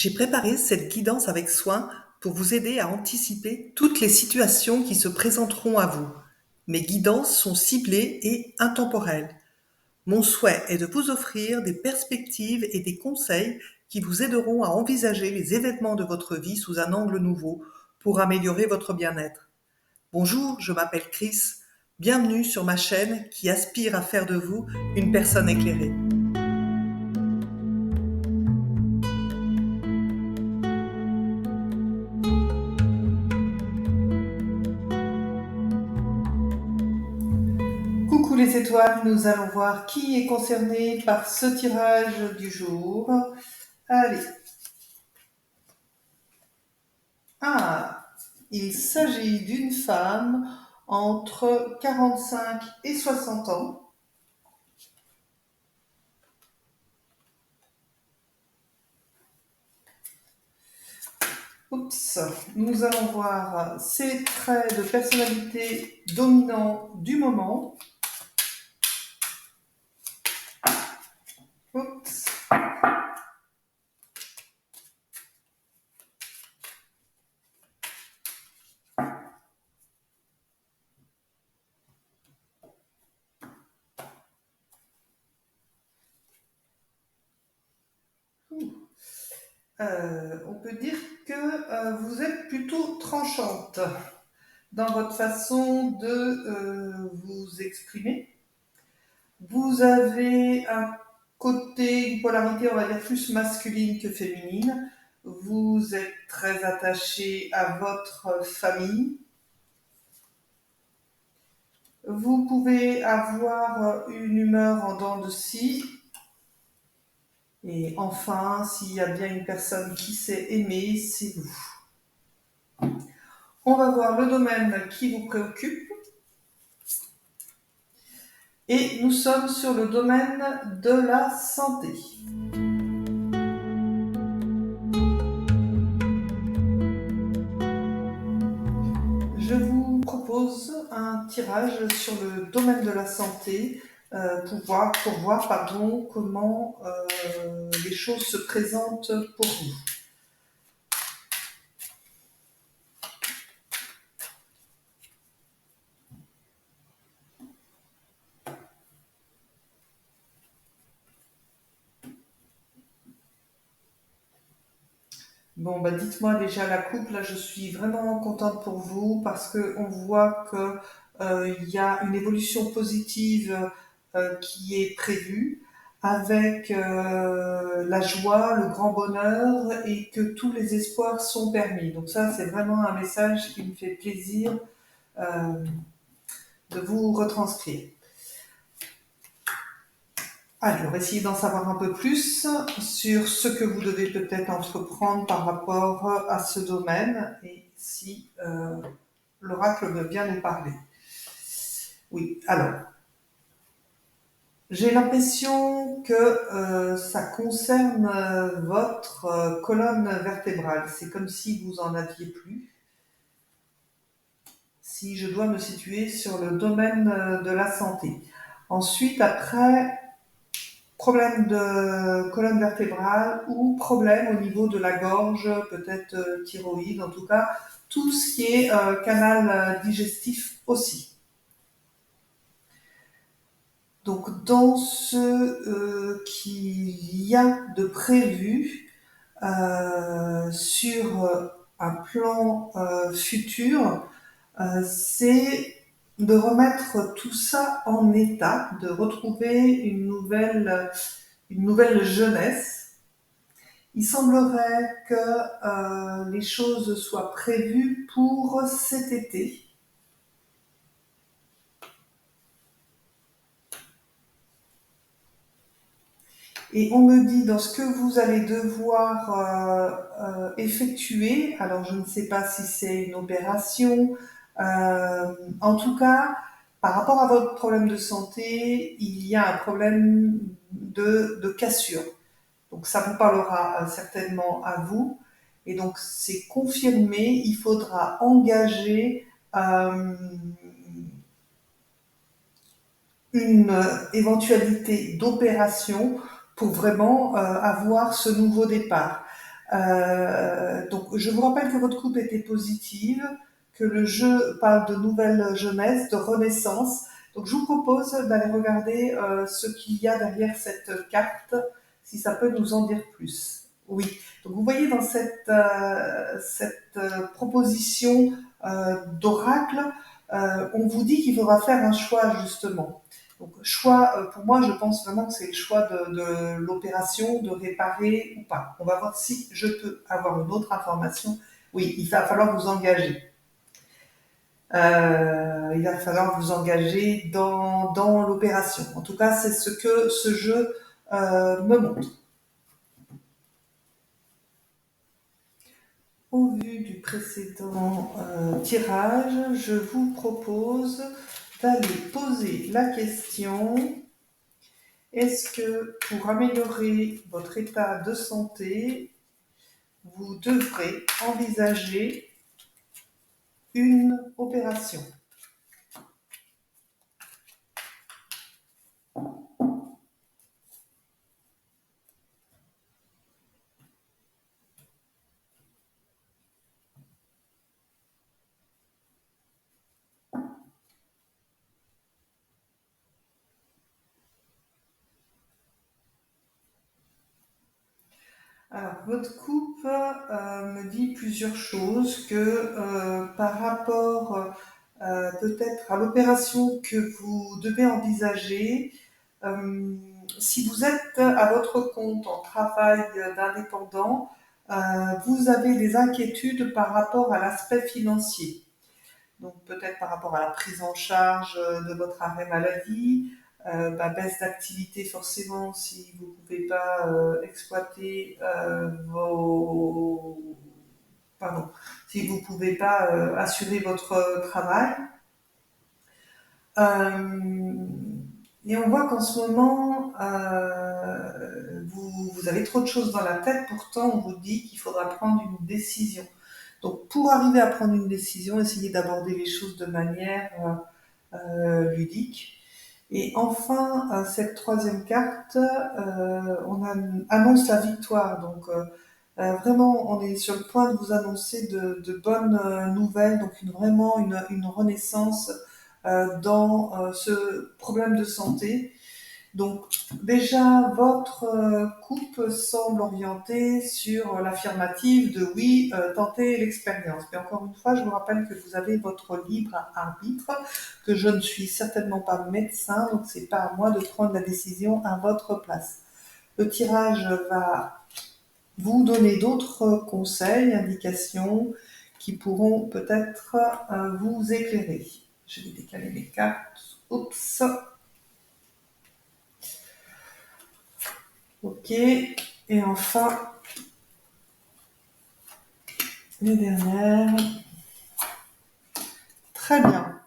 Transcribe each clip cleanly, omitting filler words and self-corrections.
J'ai préparé cette guidance avec soin pour vous aider à anticiper toutes les situations qui se présenteront à vous. Mes guidances sont ciblées et intemporelles. Mon souhait est de vous offrir des perspectives et des conseils qui vous aideront à envisager les événements de votre vie sous un angle nouveau pour améliorer votre bien-être. Bonjour, je m'appelle Chris. Bienvenue sur ma chaîne qui aspire à faire de vous une personne éclairée. Coucou les étoiles, nous allons voir qui est concerné par ce tirage du jour. Allez. Il s'agit d'une femme entre 45 et 60 ans. Nous allons voir ses traits de personnalité dominants du moment. On peut dire que vous êtes plutôt tranchante dans votre façon de vous exprimer. Vous avez un côté, une polarité, on va dire, plus masculine que féminine. Vous êtes très attaché à votre famille. Vous pouvez avoir une humeur en dents de scie. Et enfin, s'il y a bien une personne qui sait aimer, c'est vous. On va voir le domaine qui vous préoccupe. Et nous sommes sur le domaine de la santé. Je vous propose un tirage sur le domaine de la santé pour voir comment les choses se présentent pour vous. Bon, dites-moi déjà la coupe, là je suis vraiment contente pour vous parce qu'on voit qu'il y a une évolution positive qui est prévue avec la joie, le grand bonheur et que tous les espoirs sont permis. Donc ça, c'est vraiment un message qui me fait plaisir de vous retranscrire. Alors, essayez d'en savoir un peu plus sur ce que vous devez peut-être entreprendre par rapport à ce domaine et si l'oracle veut bien nous parler. Oui, alors, j'ai l'impression que ça concerne votre colonne vertébrale. C'est comme si vous en aviez plus. Si je dois me situer sur le domaine de la santé. Ensuite, après, problème de colonne vertébrale ou problème au niveau de la gorge, peut-être thyroïde, en tout cas, tout ce qui est canal digestif aussi. Donc, dans ce qu'il y a de prévu sur un plan futur, c'est de remettre tout ça en état, de retrouver une nouvelle jeunesse. Il semblerait que les choses soient prévues pour cet été. Et on me dit dans ce que vous allez devoir effectuer, alors je ne sais pas si c'est une opération, en tout cas, par rapport à votre problème de santé, il y a un problème de cassure. Donc ça vous parlera certainement à vous. Et donc c'est confirmé, il faudra engager une éventualité d'opération pour vraiment avoir ce nouveau départ. Donc, je vous rappelle que votre coupe était positive, que le jeu parle de nouvelle jeunesse, de renaissance. Donc, je vous propose d'aller regarder ce qu'il y a derrière cette carte, si ça peut nous en dire plus. Oui, donc vous voyez dans cette proposition d'oracle, on vous dit qu'il faudra faire un choix justement. Donc, choix, pour moi, je pense vraiment que c'est le choix de l'opération, de réparer ou pas. On va voir si je peux avoir une autre information. Oui, il va falloir vous engager. Il va falloir vous engager dans l'opération. En tout cas, c'est ce que ce jeu me montre. Au vu du précédent tirage, je vous propose d'aller poser la question: est-ce que pour améliorer votre état de santé, vous devrez envisager une opération? Alors, votre coupe me dit plusieurs choses, que par rapport peut-être à l'opération que vous devez envisager, euh, si vous êtes à votre compte en travail d'indépendant, vous avez des inquiétudes par rapport à l'aspect financier. Donc peut-être par rapport à la prise en charge de votre arrêt maladie, baisse d'activité forcément si vous ne pouvez pas exploiter pardon, si vous ne pouvez pas assurer votre travail. Euh, et on voit qu'en ce moment, vous avez trop de choses dans la tête, pourtant on vous dit qu'il faudra prendre une décision. Donc pour arriver à prendre une décision, essayez d'aborder les choses de manière ludique. Et enfin, cette troisième carte, annonce la victoire. Donc vraiment, on est sur le point de vous annoncer de bonnes nouvelles, donc vraiment une renaissance dans ce problème de santé. Donc déjà, votre coupe semble orientée sur l'affirmative de oui, tentez l'expérience. Mais encore une fois, je vous rappelle que vous avez votre libre arbitre, que je ne suis certainement pas médecin, donc c'est pas à moi de prendre la décision à votre place. Le tirage va vous donner d'autres conseils, indications qui pourront peut-être vous éclairer. Je vais décaler mes cartes. Oups. Ok. Et enfin, les dernières. Très bien.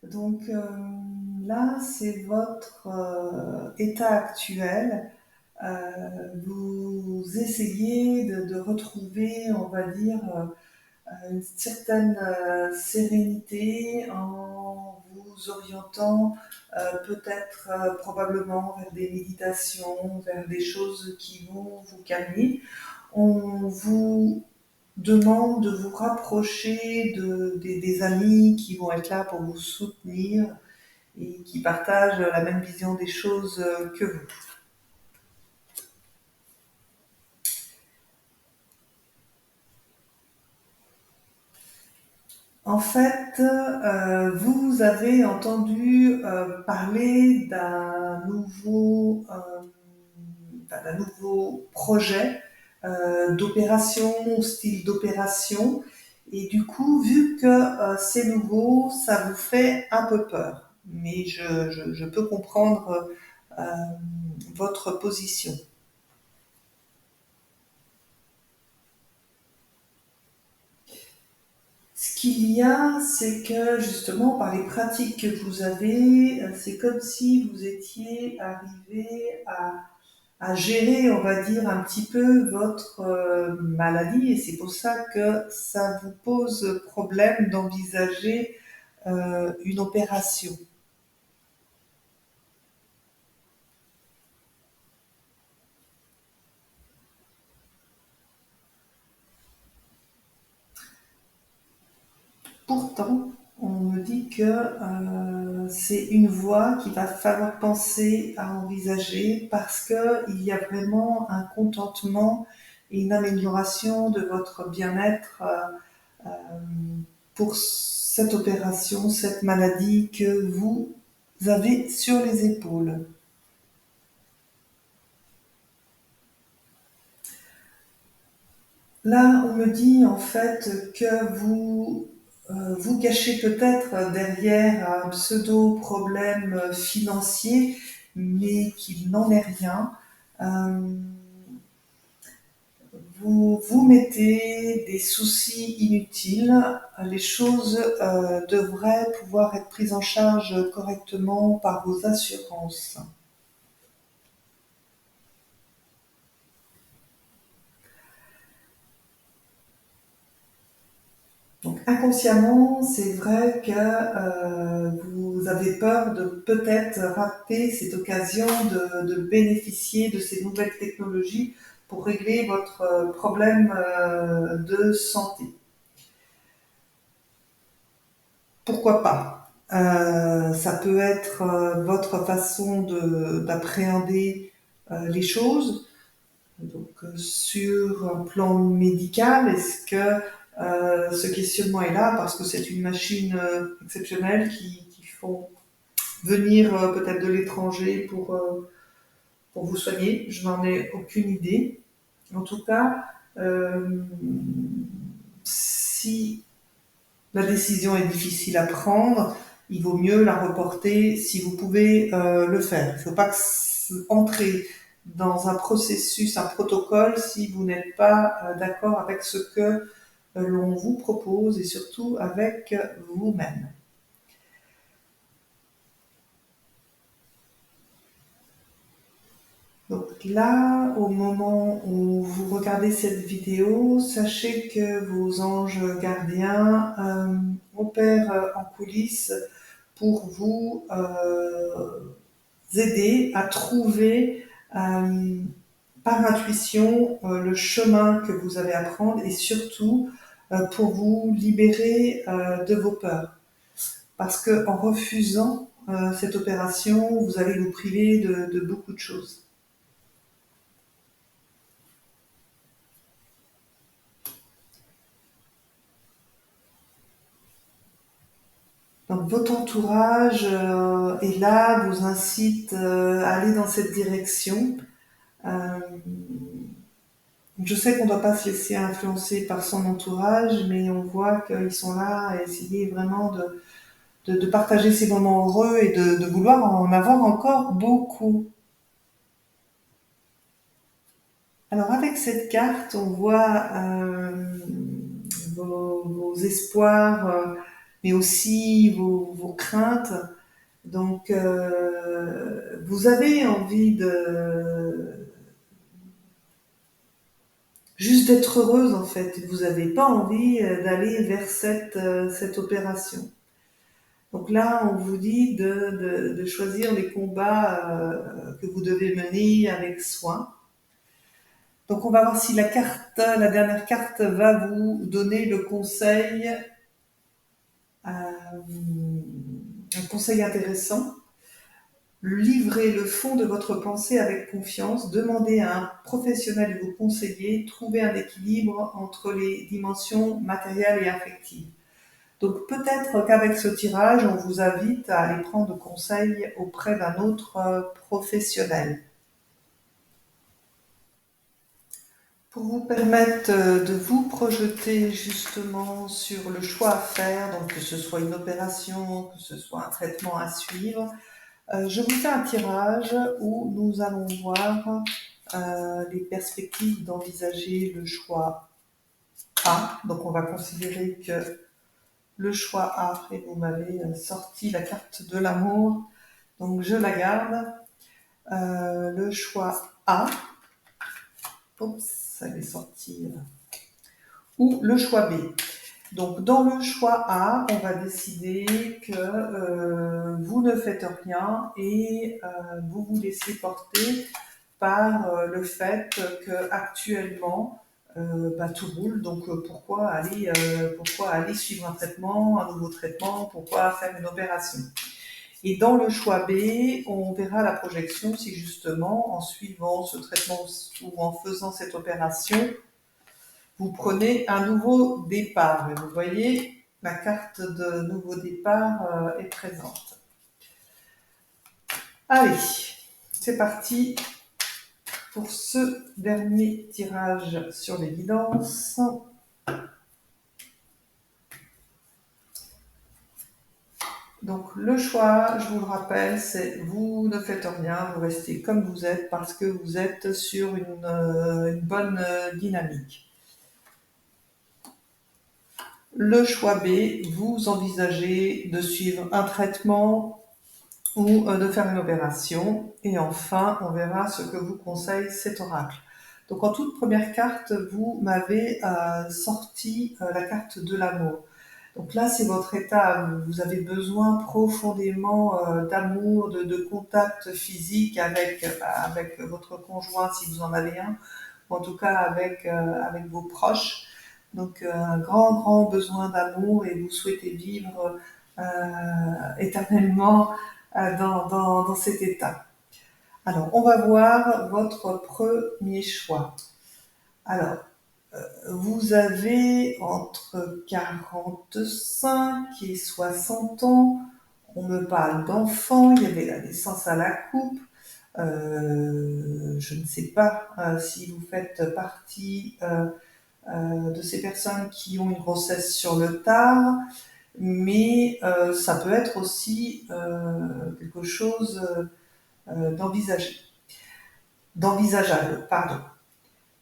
Donc là, c'est votre état actuel. Vous essayez de retrouver, on va dire, une certaine sérénité en vous orientant peut-être probablement vers des méditations, vers des choses qui vont vous calmer. On vous demande de vous rapprocher des amis qui vont être là pour vous soutenir et qui partagent la même vision des choses que vous. En fait, vous avez entendu parler d'un nouveau projet d'opération, style d'opération. Et du coup, vu que c'est nouveau, ça vous fait un peu peur. Mais je peux comprendre euh, votre position. Ce qu'il y a, c'est que justement, par les pratiques que vous avez, c'est comme si vous étiez arrivé à gérer, on va dire, un petit peu votre maladie, et c'est pour ça que ça vous pose problème d'envisager une opération. Pourtant, on me dit que c'est une voie qu'il va falloir penser à envisager parce qu'il y a vraiment un contentement et une amélioration de votre bien-être pour cette opération, cette maladie que vous avez sur les épaules. Là, on me dit en fait que vous cachez peut-être derrière un pseudo-problème financier, mais qu'il n'en est rien. Euh, vous vous mettez des soucis inutiles. Les choses devraient pouvoir être prises en charge correctement par vos assurances. Donc inconsciemment, c'est vrai que vous avez peur de peut-être rater cette occasion de bénéficier de ces nouvelles technologies pour régler votre problème de santé. Pourquoi pas? Ça peut être votre façon d'appréhender les choses. Donc, sur un plan médical, est-ce que ce questionnement est là parce que c'est une machine exceptionnelle qui font venir peut-être de l'étranger pour vous soigner? Je n'en ai aucune idée. En tout cas, euh, si la décision est difficile à prendre, il vaut mieux la reporter si vous pouvez le faire. Il ne faut pas entrer dans un processus, un protocole, si vous n'êtes pas d'accord avec ce que l'on vous propose et surtout avec vous-même. Donc là, au moment où vous regardez cette vidéo, sachez que vos anges gardiens opèrent en coulisses pour vous aider à trouver par intuition le chemin que vous avez à prendre et surtout pour vous libérer de vos peurs. Parce que en refusant cette opération, vous allez vous priver de beaucoup de choses. Donc votre entourage est là, vous incite à aller dans cette direction. Euh, je sais qu'on ne doit pas se laisser influencer par son entourage, mais on voit qu'ils sont là à essayer vraiment de partager ces moments heureux et de vouloir en avoir encore beaucoup. Alors avec cette carte, on voit vos espoirs, mais aussi vos craintes. Donc vous avez envie de juste d'être heureuse en fait. Vous n'avez pas envie d'aller vers cette opération. Donc là, on vous dit de choisir les combats que vous devez mener avec soin. Donc on va voir si la dernière carte va vous donner le conseil, un conseil intéressant. Livrez le fond de votre pensée avec confiance, demandez à un professionnel de vous conseiller, trouvez un équilibre entre les dimensions matérielles et affectives. Donc peut-être qu'avec ce tirage, on vous invite à aller prendre conseil auprès d'un autre professionnel. Pour vous permettre de vous projeter justement sur le choix à faire, donc que ce soit une opération, que ce soit un traitement à suivre, je vous fais un tirage où nous allons voir les perspectives d'envisager le choix A. Donc on va considérer que le choix A, et vous m'avez sorti la carte de l'amour, donc je la garde. Le choix A, oups, ça est sorti, ou le choix B. Donc, dans le choix A, on va décider que vous ne faites rien et vous vous laissez porter par le fait que actuellement tout roule. Donc, pourquoi aller suivre un traitement, un nouveau traitement, pourquoi faire une opération. Et dans le choix B, on verra la projection si justement, en suivant ce traitement ou en faisant cette opération, vous prenez un nouveau départ. Et vous voyez, la carte de nouveau départ est présente. Allez, c'est parti pour ce dernier tirage sur les guidances. Donc le choix, je vous le rappelle, c'est vous ne faites rien, vous restez comme vous êtes parce que vous êtes sur une bonne dynamique. Le choix B, vous envisagez de suivre un traitement ou de faire une opération. Et enfin, on verra ce que vous conseille cet oracle. Donc en toute première carte, vous m'avez sorti la carte de l'amour. Donc là, c'est votre état. Vous avez besoin profondément d'amour, de contact physique avec votre conjoint si vous en avez un, ou en tout cas avec vos proches. Donc un grand besoin d'amour et vous souhaitez vivre éternellement dans cet état. Alors, on va voir votre premier choix. Alors, vous avez entre 45 et 60 ans. On me parle d'enfants, il y avait la naissance à la coupe. Je ne sais pas si vous faites partie de ces personnes qui ont une grossesse sur le tard, mais ça peut être aussi quelque chose d'envisageable. Pardon.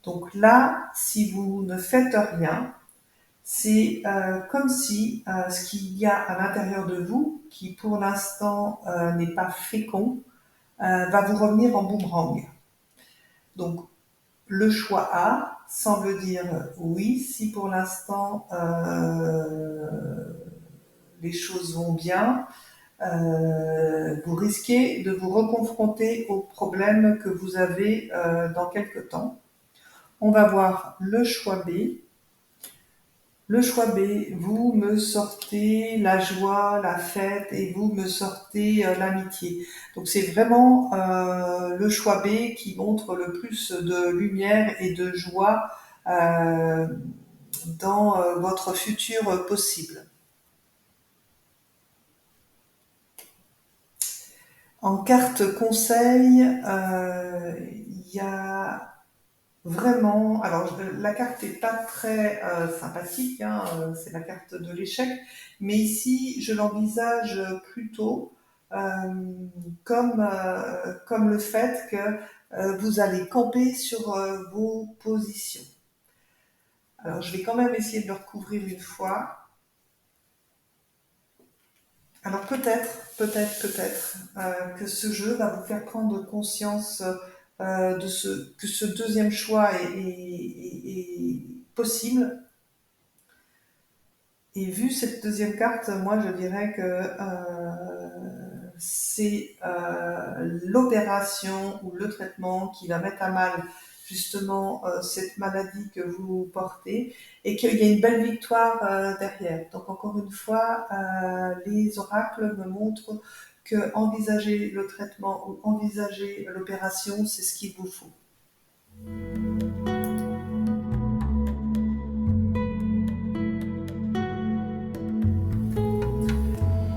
Donc là, si vous ne faites rien, c'est comme si ce qu'il y a à l'intérieur de vous, qui pour l'instant n'est pas fécond, va vous revenir en boomerang. Donc le choix A semble dire oui, si pour l'instant les choses vont bien, vous risquez de vous reconfronter aux problèmes que vous avez dans quelques temps. On va voir le choix B. Le choix B, vous me sortez la joie, la fête et vous me sortez l'amitié. Donc c'est vraiment le choix B qui montre le plus de lumière et de joie dans votre futur possible. En carte conseil, il y a vraiment, alors la carte n'est pas très sympathique, hein, c'est la carte de l'échec, mais ici je l'envisage plutôt comme le fait que vous allez camper sur vos positions. Alors je vais quand même essayer de le recouvrir une fois. Alors peut-être que ce jeu va vous faire prendre conscience que ce deuxième choix est possible. Et vu cette deuxième carte, moi je dirais que c'est l'opération ou le traitement qui va mettre à mal justement cette maladie que vous portez et qu'il y a une belle victoire derrière. Donc encore une fois, les oracles me montrent que envisager le traitement ou envisager l'opération, c'est ce qu'il vous faut.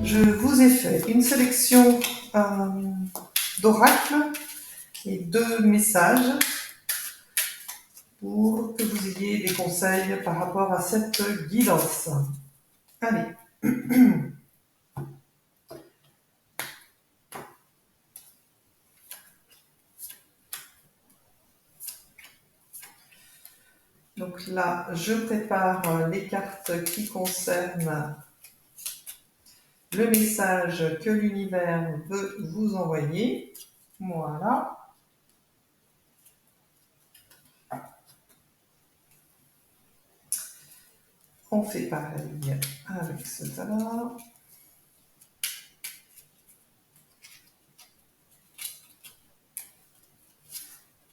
Je vous ai fait une sélection d'oracles et 2 messages pour que vous ayez des conseils par rapport à cette guidance. Allez. Donc là, je prépare les cartes qui concernent le message que l'univers veut vous envoyer. Voilà. On fait pareil avec ce là.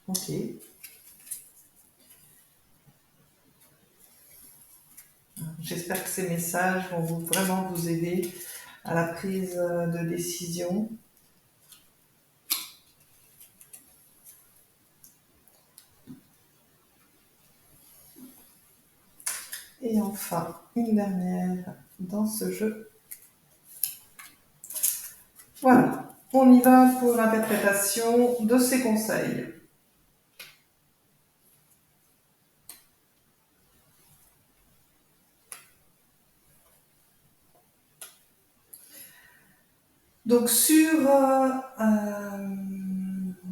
Ok. J'espère que ces messages vont vraiment vous aider à la prise de décision. Et enfin, une dernière dans ce jeu. Voilà, on y va pour l'interprétation de ces conseils. Donc sur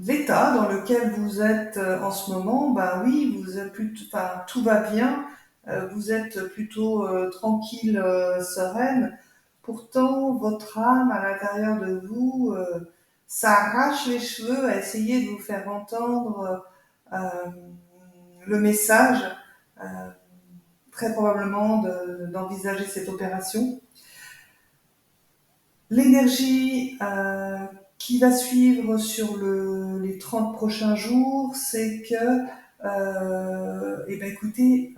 l'état dans lequel vous êtes en ce moment, ben oui, vous êtes plutôt, enfin, tout va bien, vous êtes plutôt tranquille, sereine. Pourtant, votre âme à l'intérieur de vous, ça arrache les cheveux à essayer de vous faire entendre le message, euh, très probablement d'envisager cette opération. L'énergie qui va suivre sur les 30 prochains jours, c'est que, eh ben écoutez,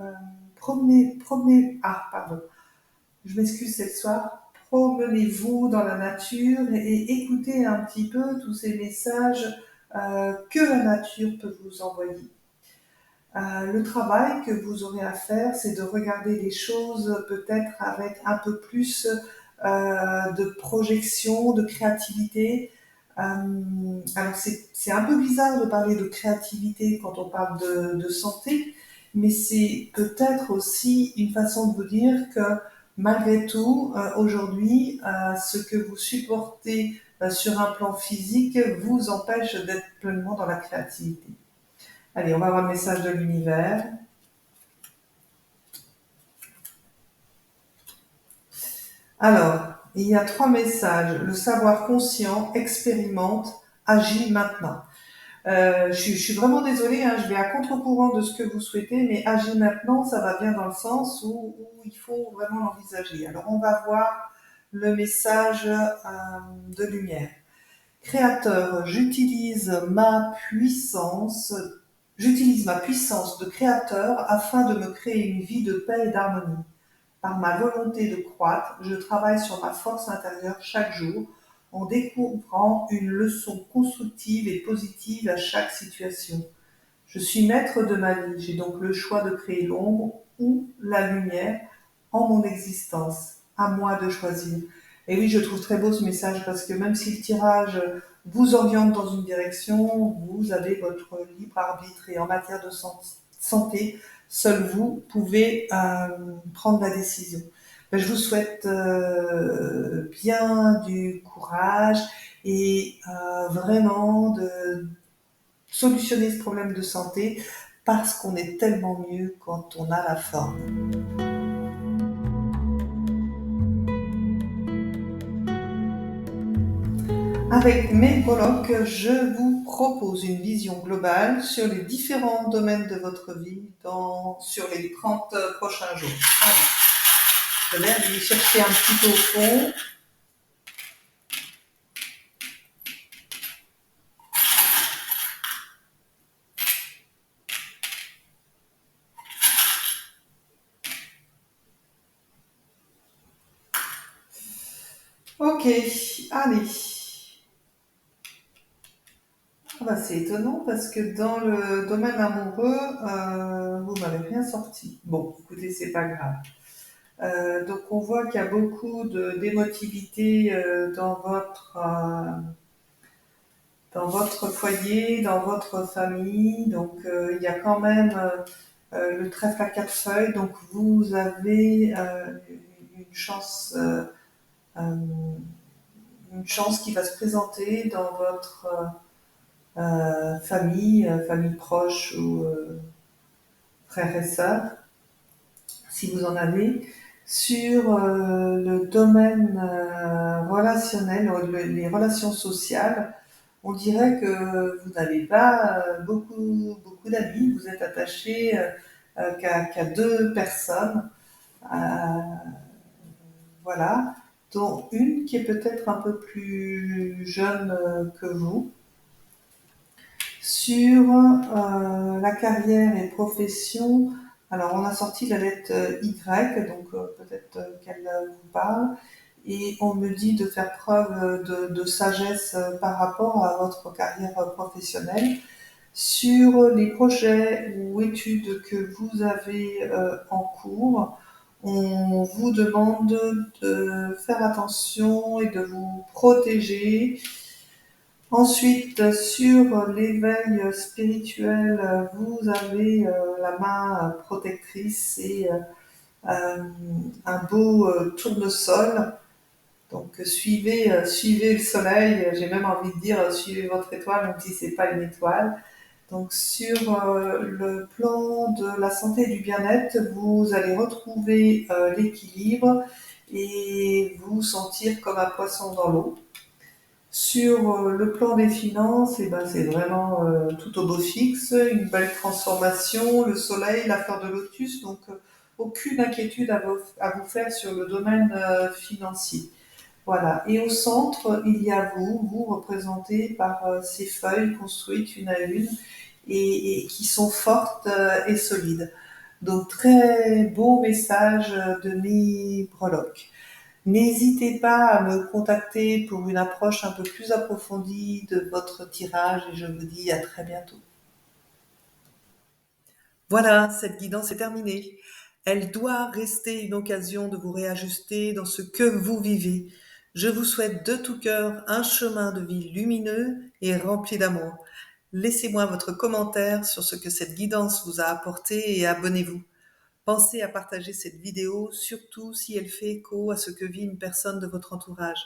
je m'excuse, c'est le soir, promenez-vous dans la nature et écoutez un petit peu tous ces messages que la nature peut vous envoyer. Le travail que vous aurez à faire, c'est de regarder les choses peut-être avec un peu plus de projection, de créativité. Alors c'est un peu bizarre de parler de créativité quand on parle de santé, mais c'est peut-être aussi une façon de vous dire que malgré tout, aujourd'hui, ce que vous supportez sur un plan physique vous empêche d'être pleinement dans la créativité. Allez, on va voir le message de l'univers. Alors, il y a 3 messages. Le savoir conscient, expérimente, agis maintenant. Je suis vraiment désolée, hein, je vais à contre-courant de ce que vous souhaitez, mais agis maintenant, ça va bien dans le sens où il faut vraiment l'envisager. Alors, on va voir le message de lumière. Créateur, j'utilise ma puissance de créateur afin de me créer une vie de paix et d'harmonie. Par ma volonté de croître, je travaille sur ma force intérieure chaque jour en découvrant une leçon constructive et positive à chaque situation. Je suis maître de ma vie, j'ai donc le choix de créer l'ombre ou la lumière en mon existence. À moi de choisir. Et oui, je trouve très beau ce message parce que même si le tirage vous oriente dans une direction, vous avez votre libre arbitre et en matière de santé, seul vous pouvez prendre la décision. Ben, je vous souhaite bien du courage et vraiment de solutionner ce problème de santé parce qu'on est tellement mieux quand on a la forme. Avec mes colocs, je vous propose une vision globale sur les différents domaines de votre vie sur les 30 prochains jours. Alors, je vais aller chercher un petit peu au fond. Ok, allez. Ah bah, c'est étonnant parce que dans le domaine amoureux, vous m'avez rien sorti. Bon, écoutez, c'est pas grave. Donc on voit qu'il y a beaucoup d'émotivité dans votre foyer, dans votre famille. Donc il y a quand même le trèfle à 4 feuilles. Donc vous avez euh, une chance qui va se présenter dans votre famille proche ou frères et sœurs, si vous en avez. Sur le domaine relationnel, les relations sociales, on dirait que vous n'avez pas beaucoup d'amis, vous êtes attaché qu'à 2 personnes. Voilà, dont une qui est peut-être un peu plus jeune que vous, sur la carrière et profession. Alors, on a sorti la lettre Y, donc peut-être qu'elle vous parle, et on me dit de faire preuve de sagesse par rapport à votre carrière professionnelle sur les projets ou études que vous avez en cours. On vous demande de faire attention et de vous protéger. Ensuite, sur l'éveil spirituel, vous avez la main protectrice et un beau tournesol. Donc suivez le soleil, j'ai même envie de dire suivez votre étoile, même si c'est pas une étoile. Donc sur le plan de la santé et du bien-être, vous allez retrouver l'équilibre et vous sentir comme un poisson dans l'eau. Sur le plan des finances, eh ben, c'est vraiment tout au beau fixe, une belle transformation, le soleil, la fleur de lotus, donc aucune inquiétude à vous faire sur le domaine financier. Voilà. Et au centre, il y a vous, vous représenté par ces feuilles construites une à une et qui sont fortes et solides. Donc très beau message de mes breloques. N'hésitez pas à me contacter pour une approche un peu plus approfondie de votre tirage et je vous dis à très bientôt. Voilà, cette guidance est terminée. Elle doit rester une occasion de vous réajuster dans ce que vous vivez. Je vous souhaite de tout cœur un chemin de vie lumineux et rempli d'amour. Laissez-moi votre commentaire sur ce que cette guidance vous a apporté et abonnez-vous. Pensez à partager cette vidéo, surtout si elle fait écho à ce que vit une personne de votre entourage.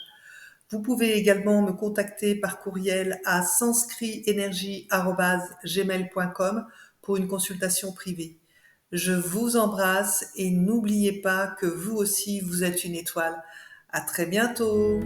Vous pouvez également me contacter par courriel à sanskrit-energy@gmail.com pour une consultation privée. Je vous embrasse et n'oubliez pas que vous aussi vous êtes une étoile. À très bientôt!